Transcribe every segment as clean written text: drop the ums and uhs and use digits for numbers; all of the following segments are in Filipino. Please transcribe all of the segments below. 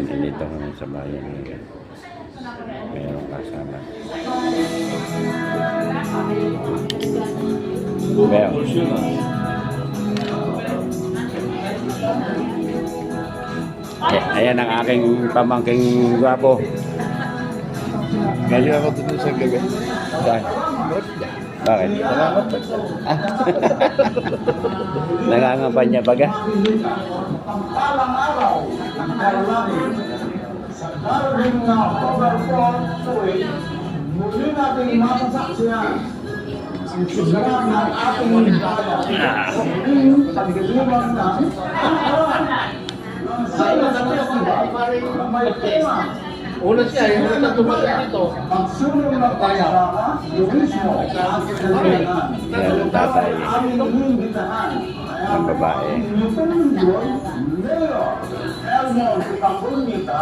Ayan, dito kami sa bayan ngayon. Mayroong kasama. Bel. Ayan ang aking pamangking gwapo. Ngayon ako dito sa gabi. Saan? Bakit? Nangangapat. Nangangampanya baga? Palang araw ng Parlament sa darating na October 4 tuwing muli natin masasaksiyan ang sigara ng ating bayan sa muling pagdiriwang ng araw. Sa ilang festival na may tema Una siya, yung una tumagal dito. pagsulong ng pagkaka, turismo at kaligayahan. Yan ang tatay. Aming inimbitahan Ang babae. Mayor Elmo Picapurnita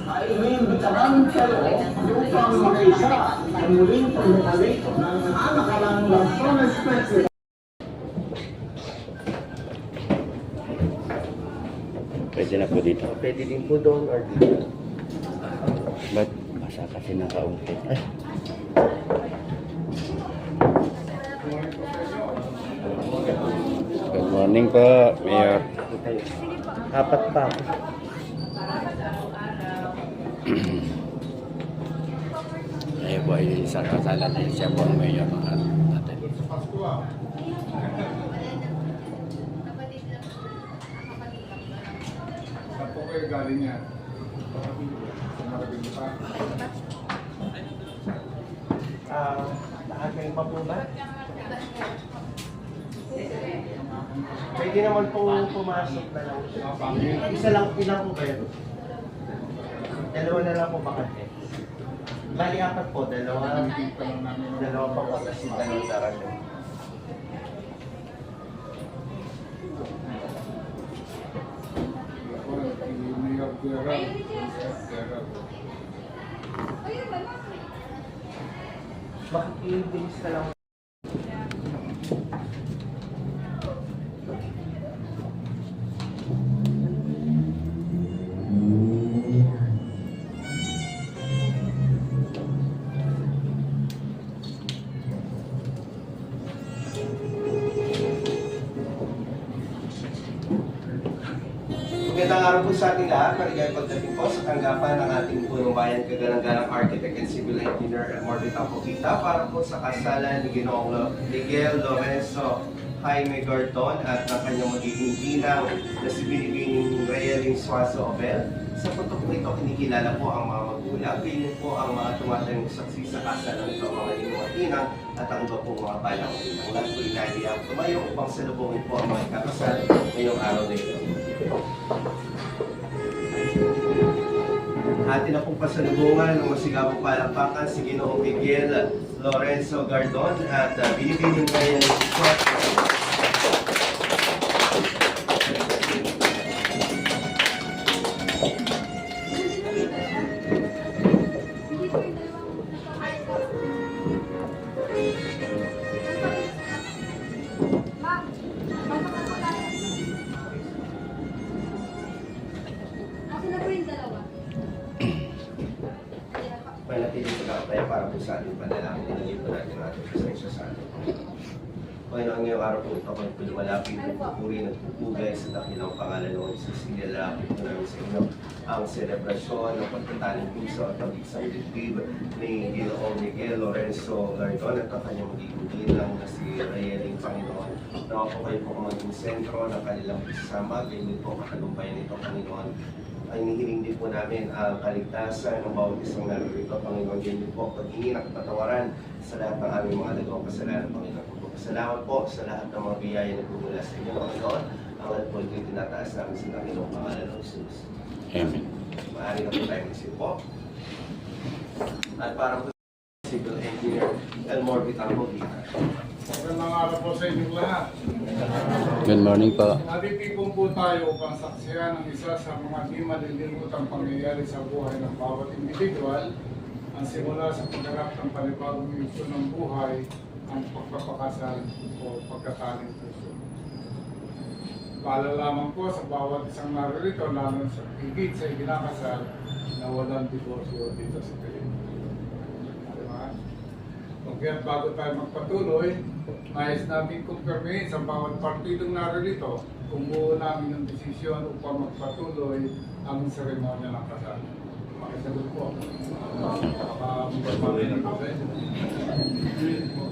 ay inimbitahan kayo upang mag-isa sa muling pagbabalik ng nakalang Lanzones Festival. Pwede na po dito. Pwede din po doon or dito. Ba't basa kasi ng kaunti? Ay. Good morning po, Mayor. Apat pa. Ayun po, isang kasala na siya po ang Mayor mga natin. Saan po kayo galing yan? Nakakay pa po ba? Pwede naman po pumasok na lang. Isa lang, ilang po ba yun? Dalawa na lang po bakante. Bali apat po, dalawa pa po kasi dalawang darating. Bakit i-bilis ka lang? Magandang araw po sa ating lahat. Maligayang pagdating po sa tanggapan ng ating punong bayan kagalang-galang architect and civil engineer Morby Tapokita para po sa kasalan ni Ginoong Miguel Lorenzo Jaime Gardon at ng kanyang magiging ginang na si Binibining Realing Suazo Obel. Sa putok po ito, kinikilala po ang mga magulang, ganyan po ang mga tumatayong saksi sa kasalan ito, ang mga inuwatinang at ang iba po mga balang inang. Lahat po inahiyang tumayo upang salubungin po ang mga ikakasal ngayong araw na ito. Atin na pong pasalubungan ng masigabong palakpakan si Ginoong Miguel Lorenzo Gardon at Binibining Realing Suazo. Manatiling pagkakataya para po sa ating panalangin. Nilagay po natin ang ating presensya sa atin. Panginoon, ngayong araw po ito, kung lumalapit, pupuri at pupugay sa dakilang pangalan ng Jesus, nilalapit po namin sa inyo ang selebrasyon ng pagtataling puso at pag-isang dibdib ni Ginoong Miguel Lorenzo Gardon at ang kanyang magiging ginang na si Realing Panginoon. Nawa po kayo po maging sentro ng kanilang pagsasama, ganyan po katagumpayan nito, Panginoon. Ang hinihiling din po namin ang kaligtasan ng bawat isang narito, Panginoon. Ganyan po, paghingi ng kapatawaran sa lahat ng aming mga nagawang kasalanan, Panginoon. Salamat po sa lahat ng mga biyaya na bumula sa inyo, Panginoon. Ang lahat po ito'y tinataas namin sa Panginoong pangalan ng Jesus. Amen. Maaari na po tayo magsipo. At para po sa civil engineer, Elmore Vitangogita. Magandang araw po sa inyong lahat. Good morning po. Natitipon po tayo upang saksiyan ang isa sa mga di malilimutang pangyayari sa buhay ng bawat individual. Ang simula sa pagharap ng panibagong yugto ng buhay, ang pagpapakasal o pagkataling puso. Paalalaman ko sa bawat isang naririto, lalo sa higit sa ikinakasal, na walang diborsyo dito sa Pilipinas. Diba? Kaya bago tayo magpatuloy, nais natin kumpirmahin sa bawat partidong naririto kung buo namin yung desisyon upang magpatuloy ang seremonya ng kasal. Makisagot po. Patuloy na po.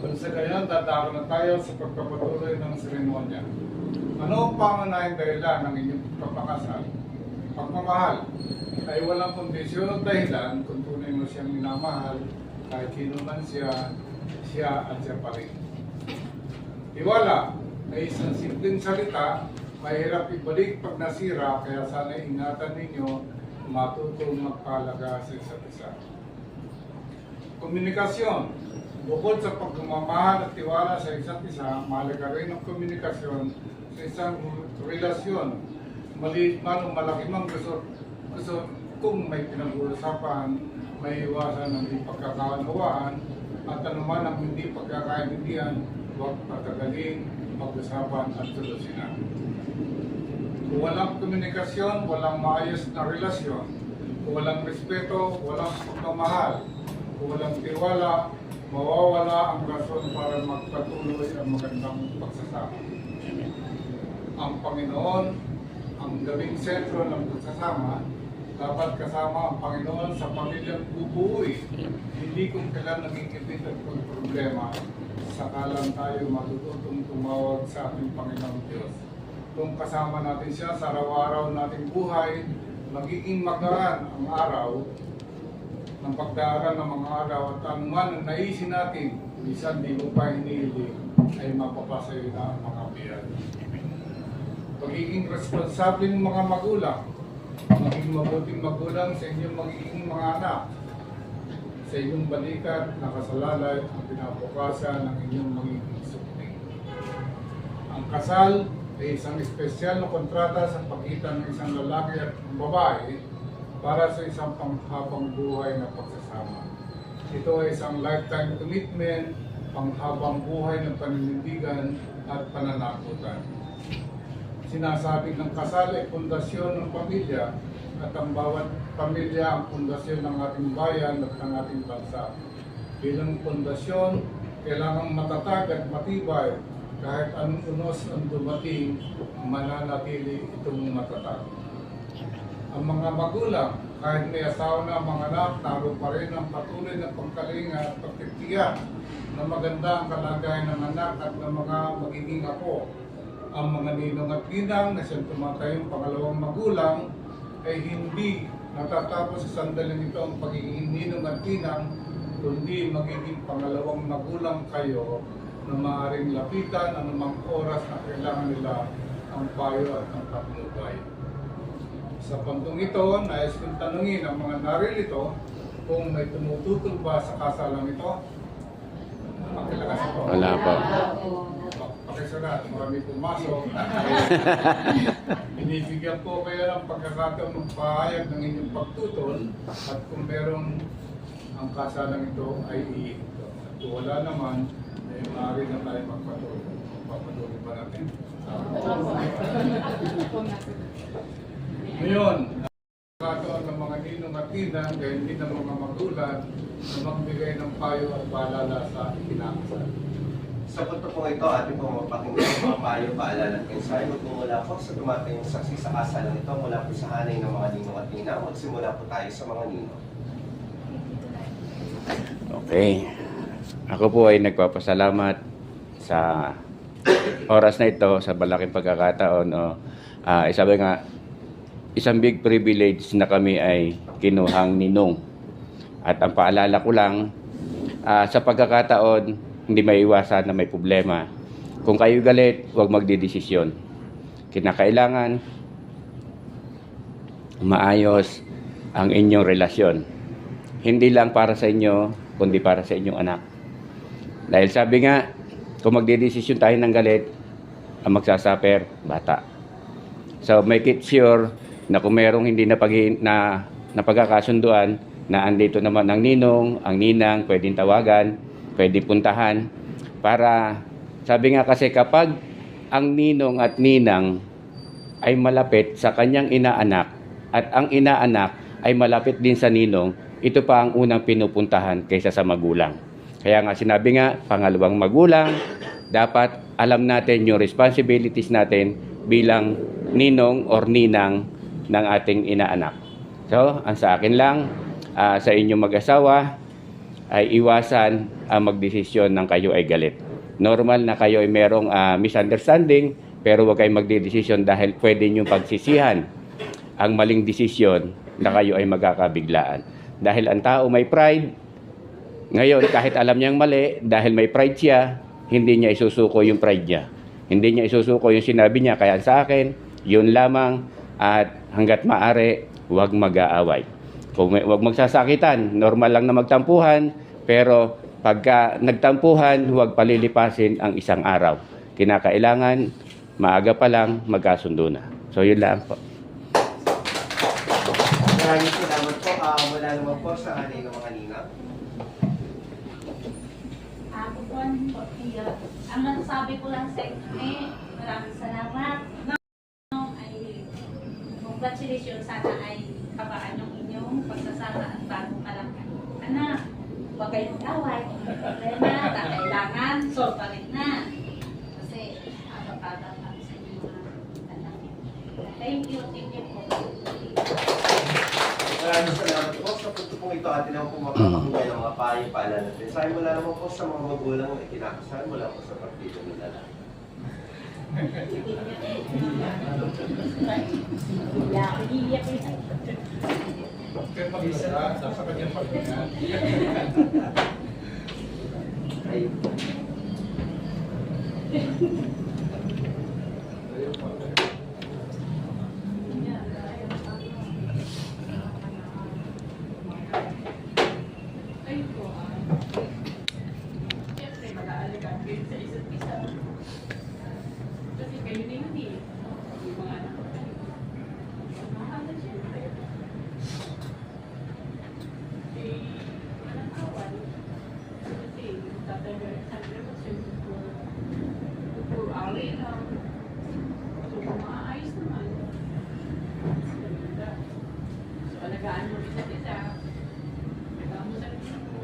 Kung sa ganyan, dadako na tayo sa pagpapatuloy ng seremonya. Ano ang pangunahing dahilan ng inyong pagpapakasal? Pagmamahal ay walang kondisyon o dahilan kung tunay mo siyang minamahal, kahit sino man siya, siya at siya pa rin. Tiwala ay isang simpleng salita, mahirap ibalik pag nasira, kaya sana ingatan ninyo matutong magpahalaga sa isa't isa. Komunikasyon. Bukod sa pagmamahal at tiwala sa isa't isa, mahalaga rin ang komunikasyon sa isang relasyon. Maliit man o malaki man gusto kung may pinag-uusapan, may iwasan ng hindi pagkakaunawaan, at anuman ang hindi pagkakaintindihan, huwag patagalin, pag-usapan at solusyonan. Kung walang komunikasyon, walang maayos na relasyon. Kung walang respeto, walang pagmamahal. Kung walang tiwala, mawawala ang rason para magpatuloy ang magandang pagsasama. Ang Panginoon, ang gawing sentro ng pagsasama, dapat kasama ang Panginoon sa pamilyang bubuoy. Hindi kung kailan nagigipit at problema, sakalang tayo matututong tumawag sa ating Panginoong Diyos. Kung kasama natin siya sa araw-araw nating buhay, magiging magaan ang araw ng pagdaraan ng mga araw at anuman ang naisin natin, minsan di mo pa hinihiling, ay mapapasayo na ang mga biyan. Pagiging responsable ng mga magulang, maging mabuting magulang sa inyong magiging mga anak, sa inyong balikat, nakasalalay ang pinabukasan ng inyong magiging sukli. Ang kasal ay isang espesyal na kontrata sa pagitan ng isang lalaki at babae para sa isang panghabang buhay na pagsasama. Ito ay isang lifetime commitment, panghabang buhay ng paninindigan at pananagutan. Sinasabing ng kasal ay pundasyon ng pamilya at ang bawat pamilya ang pundasyon ng ating bayan at ng ating bansa. Bilang pundasyon, kailangang matatag at matibay kahit anong unos ang dumating, mananatili itong matatag. Ang mga magulang, kahit may asawa na ang mga anak, naroon pa rin ang patuloy na pagkalinga at pagtitiyak na maganda ang kalagayan ng anak at ng mga magiging apo. Ang mga ninong at ninang na siyang tumatayong pangalawang magulang ay hindi natatapos sa sandaling ito ang pagiging ninong at ninang, kundi magiging pangalawang magulang kayo na maaaring lapitan anumang oras na kailangan nila ang payo at ang patnubay. Sa puntong ito, nais kong tanungin ang mga naririto kung may tumututol ba sa kasalang ito. Pakilakas po. Wala po. Pakisalat, marami pumasok. Binibigyan po kayo ng pagkakataon ng pahayag ng inyong pagtutol at kung meron ang kasalang ito ay iikot. At kung wala naman, ay maaari na tayo magpatuloy. Papatuloy pa natin. Ngayon, pagkakataon ng mga ninong at ninang, kaya hindi ng mga magulang na magbigay ng payo at paalala sa ikinakasal. Sa punto po ito, ating po mapakinggan ang mga payo, paalala at mensahe mula po sa dumatayong saksi sa kasalang ito mula po sa hanay ng mga ninong at ninang. Magsimula po tayo sa mga ninong. Okay. Ako po ay nagpapasalamat sa oras na ito, sa malaking pagkakataon. Sabi nga, isang big privilege na kami ay kinuhang ninong. At ang paalala ko lang, sa pagkakataon, hindi may iwasan na may problema. Kung kayo galit, huwag magdidesisyon. Kinakailangan maayos ang inyong relasyon. Hindi lang para sa inyo, kundi para sa inyong anak. Dahil sabi nga, kung magdidesisyon tayo ng galit, ang magsasaper, bata. So make it sure na kung merong hindi na pagkakasunduan, na andito naman ang ninong, ang ninang, pwedeng tawagan, pwedeng puntahan, para, sabi nga kasi kapag ang ninong at ninang ay malapit sa kanyang inaanak at ang inaanak ay malapit din sa ninong, ito pa ang unang pinupuntahan kaysa sa magulang. Kaya nga sinabi nga, pangalawang magulang, dapat alam natin yung responsibilities natin bilang ninong or ninang ng ating inaanak. So, ang sa akin lang, sa inyong mag-asawa, ay iwasan ang magdesisyon ng kayo ay galit. Normal na kayo ay merong misunderstanding, pero huwag kayong magdedesisyon dahil pwede nyo pagsisihan ang maling desisyon na kayo ay magkakabiglaan. Dahil ang tao may pride, ngayon kahit alam niyang mali, dahil may pride siya, hindi niya isusuko yung pride niya. Hindi niya isusuko yung sinabi niya. Kaya sa akin, yun lamang, at hanggat maaari, huwag mag-aaway. Kung huwag magsasakitan, normal lang na magtampuhan, pero pagka nagtampuhan, huwag palilipasin ang isang araw. Kinakailangan, maaga pa lang, magkasundo na. So yun lang po. Maraming salamat po. Wala naman po sa kanino mga ninang. Ako po, ang nasasabi ko lang sa inyo, maraming salamat. Ay, congratulations, sana ay kabaan yung inyong pagsasama at bagong anak. Huwag kayong away, kung may problema, kailangan, solve pa rin na. Kasi, abang-abang kami sa inyo mga anak. Thank you po. Maraming salamat po sa punto pong ito atin ang pumapakinggan ng mga payo pala natin. Sabi mula naman po sa mga magulang na kinakasal mula po sa partido ng lalaki. Kaya pag-isa, nasa kanyang paghinga. Ay, Siyempre, mag-aalagaan kayo sa isa't isa. Kasi kayo na yun eh. Yung mga anak ko kayo. Mahalan siyempre. Eh, walang awal. Kasi, tatagal sa labas yung puro away lang. So, kung maayos naman. So, alagaan mo isa't isa. Alagaan mo sa isa mo.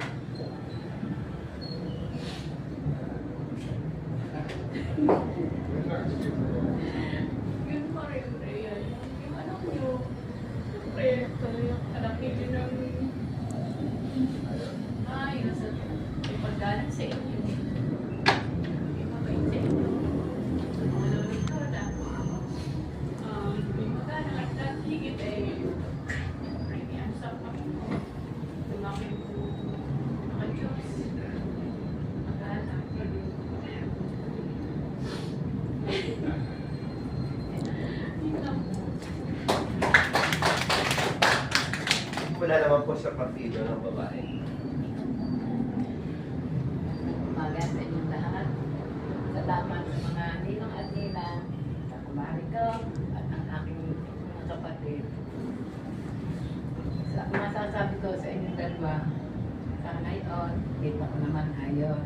Yun pa rin, Rhea. Yung anak nyo, siyempre, yung anak nyo ng ayos at may pagdalang sa inyo. May mabait sa inyo. Mga nalulungkot na. May pagdalang at higit siyempre, i-ansap ako mo. Tumakin po mga Diyos. Mag-anak. wala naman po sa partido ng babae. Umaga sa inyong lahat. Salamat sa mga ninong at ninang, sa kumari ko, at ang aking mga kapatid. Masasabi ko sa inyong dalawa, sa ngayon, dito ko naman ayos.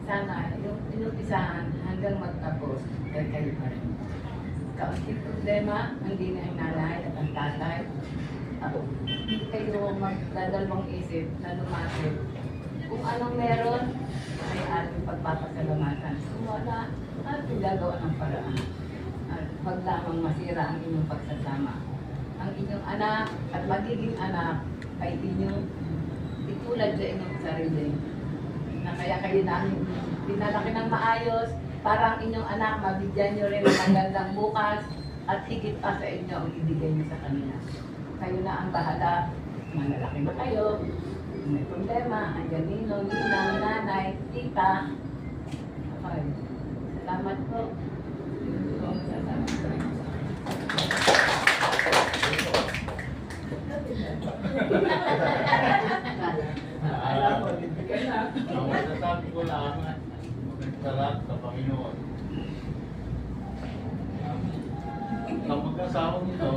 Sana yung inumpisahan hanggang magtapos, ay kayo pa rin. Kaunting problema, hindi na yung nanay at ang tatay. Hindi kayo magdadalawang isip na lumapit. Kung anong meron, ay ating pagpapasalamatan. Kung wala, ating gagawa ng paraan. At wag lamang masira ang inyong pagsasama. Ang inyong anak at magiging anak ay inyong itulad sa inyong sarili. Na kaya kayo namin pinalaki ng maayos para ang inyong anak mabigyan nyo rin ng magandang bukas at higit pa sa inyo ang ibigay nyo sa kanila. Kayo na ang bahala. Malalaki na kayo. Kung may problema, andyan ninong, ninang, nanay, tita. Okay. Salamat po. Yun po ang sasabi ko. Alam mo, hindi ka na. Ang masasabi ko lang, magsalat sa Panginoon. Sa mag-asawa nito,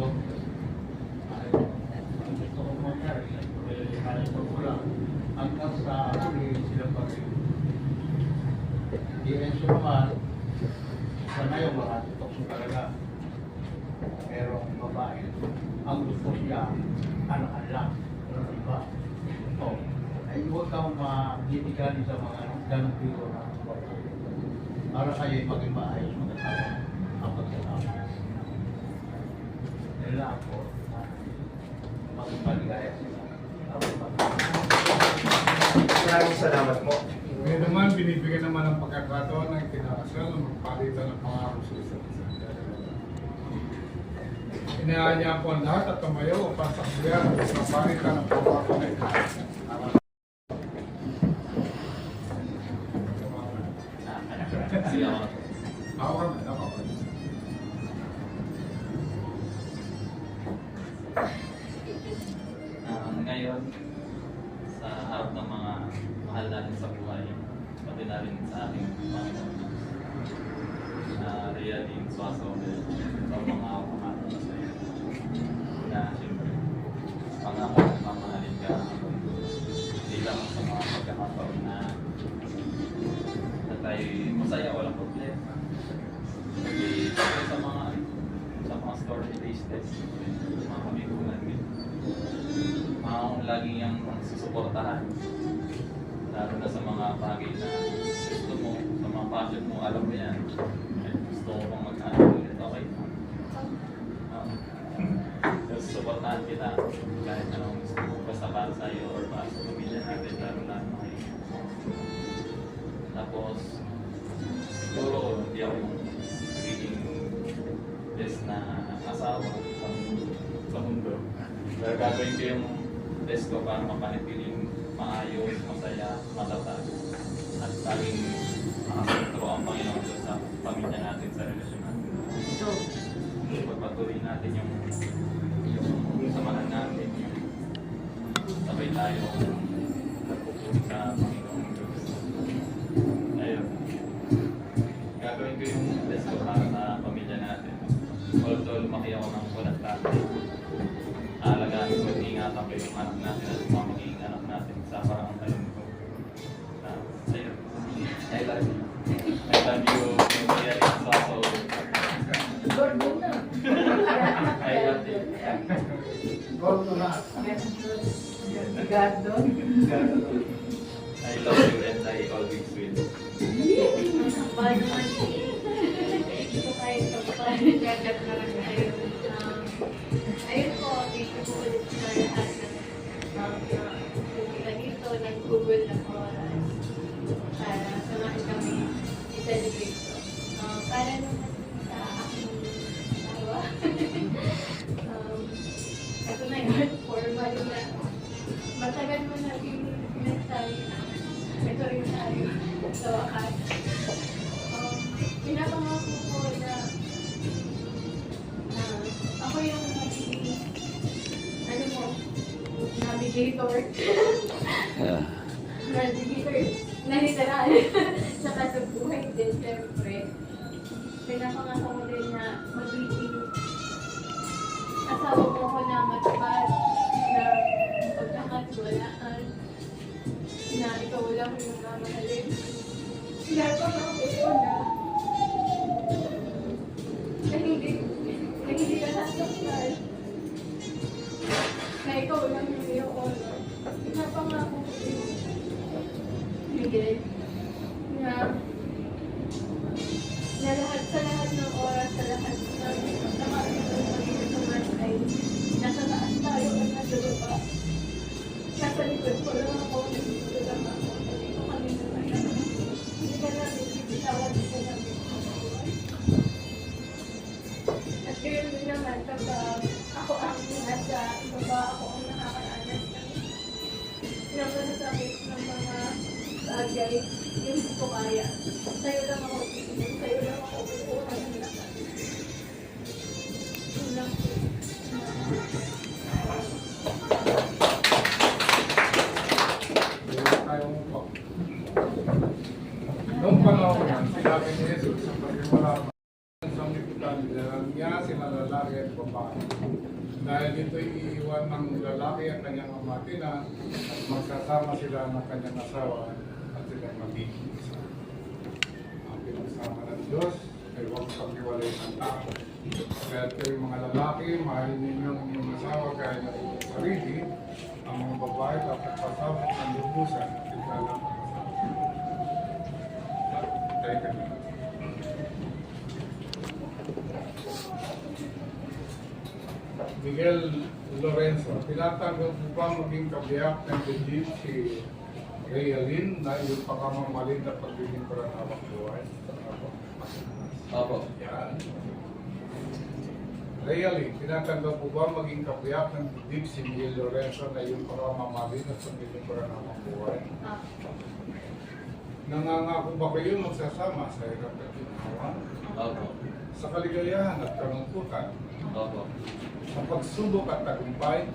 ay gusto ko mag-carry. Kaya ko lang, hanggang sa huli sila pa rin. Di-ensure naman, sa ngayon, makatutok mo talaga. anak lang. Iba. Oh. Ay huwag kang mabibigyan sa mga ganong piro na para kayo maging maayos magkakaroon ang pagkakama. Nila ako maging maligaya sila. Maraming salamat po. Ngayon naman, binibigyan naman ng pagkakataon ng itinakasal na magpalitan ng pangako sa isa't isa. Inaanya po ang lahat at tumayo upang saksiyan at mapalitan ng pangako na ito. Ako kami, ako kami. Ngayon, sa harap ng mga mahal natin sa buhay, pati na rin sa ating Panginoon, Rialin Suaso, sa mga pangalan na sa iyo, na siyempre, pangako at mamahalin ka, hindi lang sa mga pagkakataon na tayo masaya, walang problema. Kasi sa mga story days, mga kamigulan, laging yung susuportahan, lalo na sa mga bagay na gusto mo, sa mga passion mo, alam mo yan. Gusto mo pang mag-ano ulit, okay. Susuportahan kita kahit anong gusto mo, basta para sa'yo or para sa pamilya natin, lalo na mga tapos, siguro hindi ako yung nagiging best na asawa sa mundo. Pero gagawin ko yung best ko para mapanatiling maayos, masaya, matatag. At laging makasentro ang Panginoon Diyos sa pamilya natin, sa relasyon natin. So, pagpatuloy natin yung samahan natin, yung sabay tayo nagpupunin sa Panginoon Diyos. Ayun. Gagawin ko yung best ko para sa pamilya natin. Although lumaki ako ng walang tatay, alagaan ko, ingatan ko yung anak natin at mga magiging anak natin sa parang talon ko. Sa'yo. I love you. I love you. Rialin Suaso. I love you. I love you and I always will. Paano naman hindi ko kahit pagpagagat na lang kayo. Ayun po, thank you po ulit sa lahat na pumunta dito, nag-google ng oras para samahan kami i-celebrate ko. Para naman sa aking awa. Ito na yun, formal na. Matagal mo na pinagsabi na. Ito rin tayo sa wakas. Pinapangako ko na ako yung magiging navigator. Navigator na literal sa kasabuhay din, siyempre. Pinapangako ko din na magiging asawa mo ko na matapad, na pagkakatiwalaan, na ikaw lang yung mamahalin. Pinapangako ko na hindi ka sasaktan, na ikaw lang yung iyong honor. Pinapangako ko yung Miguel na lahat sa lahat ng oras, sa lahat ng pagkakataon ay nasa taas tayo at nasa baba. Nasa likod ko lang ako, nandito lang ako, nandito kami na tayo. Hindi ka namin ibitawan, hindi ka namin ibitawan. At gayon din naman, kapag ako ang nasa ibaba, ako ang nakakaanas ng masasabi ng mga bagay, yung hindi ko kaya. Sa'yo lang ako titigil, sa'yo lang ako kukuha ng lakas. Yun lang po. Noong panahon yan, sinabi ni Jesus sa pagkimula sa liputan, niya sila lalaki at babae. Dahil dito'y iiwan ng lalaki ang kanyang amatina at magsasama sila ng kanyang asawa at sila magiging isa. Ang pinagsama ng Diyos, ay huwag paghiwalay ng tao. Kaya kayong mga lalaki, mahalin ninyo ang inyong asawa kaya na inyong sarili. Ang mga babae dapat pasabot ng lubusan at ikalang pasabot. Teka na. Miguel Lorenzo, tinatanggap mo ba maging kabiyak ng belief si Realin na iyong pakamamalit na pagbibig para ng habang buhay? Opo. Yan. Realin, tinatanggap mo ba maging kabiyak ng belief si Miguel Lorenzo na iyong pakamamalit na pagbibig para ng habang buhay? Nangangako ba kayo magsasama sa hirap at ginawa? Opo. Sa kaligayahan at kalungkutan? Opo. Sa pagsubok at tagumpay?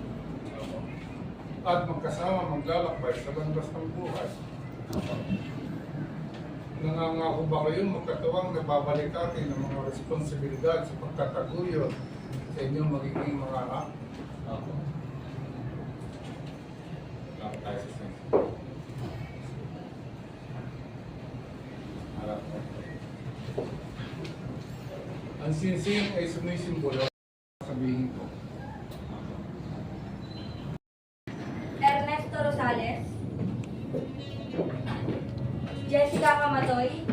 At magkasama maglalakbay sa landas ng buhay? Nangangako ba kayo magkatuwang nababalikatin ng mga responsibilidad sa pagtataguyod sa inyong magiging mga anak? Opo. Lang tayo sa sense. Harap. Ang sinsing ay sumisimbolo, sabihin ko. Ernesto Rosales, Jessica Camatoy,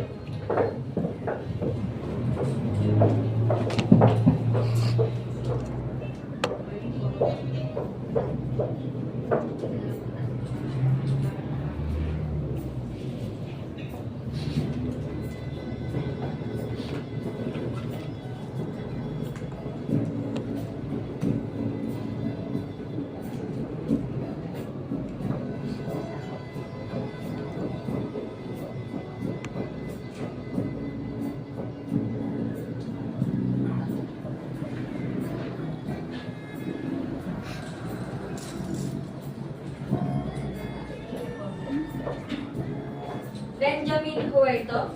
Benjamin Huerto,